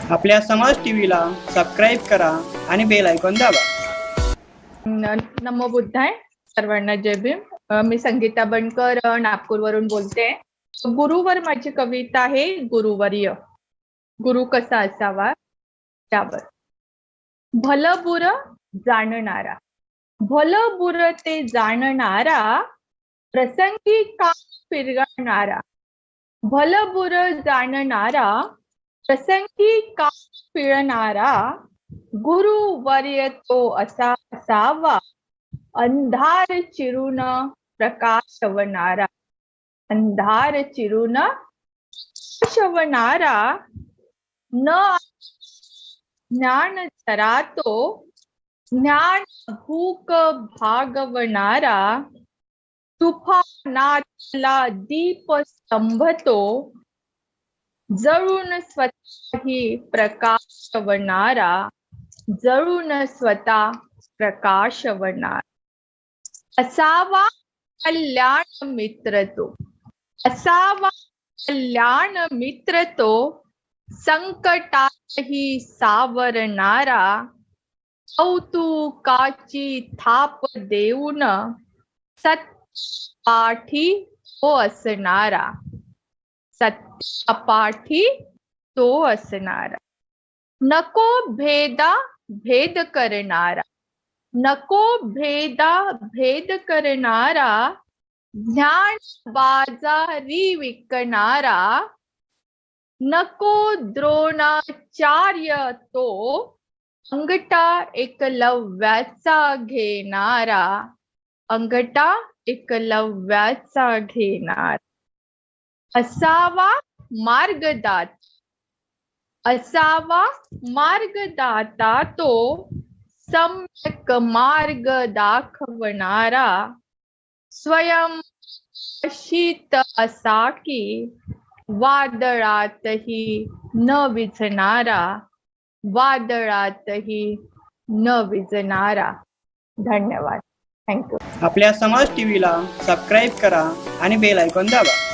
आपल्या समाज टीव्हीला सबस्क्राईब करा आणि बेल आयकॉन दाबा. नमो बुद्धाय. सर्वांना जय भीम. मी संगीता बनकर नागपूरवरून बोलते. गुरुवर माझी कविता आहे. गुरुवर्य. गुरु कसा असावा त्यावर. भलं बुर जाणणारा, भलं बुर ते जाणणारा, प्रसंगी का फिरणारा. भलं बुर जाणणारा, प्रसंगी का फिरणारा, गुरुवर्य तो असा असावा, अंधार चिरून प्रकाशवणारा. अंधार चिरून प्रकाशवणारा, न ज्ञान जरा तो ज्ञान भूक भागवणारा. तुफानातला दीप स्तंभतो, जळून स्वतःही प्रकाशवणारा. जळून स्वतः प्रकाशवणारा. असावा कल्याण मित्र तो, असावा कल्याण मित्र तो, संकटातही सावरणारा. कौतुकाची थाप देऊन सत्पाठी तो असणारा. सत्पाठी तो असणारा. नको भेदा भेद करणारा, नको भेदा भेद करणारा, ज्ञान बाजारी विकणारा. नको द्रोणाचार्य तो, अंगठा एकलव्याचा घेणारा. अंगठा एकलव्याचा घेणारा. असावा मार्गदाता, असावा मार्गदाता तो, सम्यक मार्ग दाखवणारा. स्वयं शीत असा की वादळातही न विझणारा. वादळातही न विझणारा. धन्यवाद. थँक्यू. आपल्या समाज टीव्हीला सबस्क्राईब करा आणि बेल आयकॉन दाबा.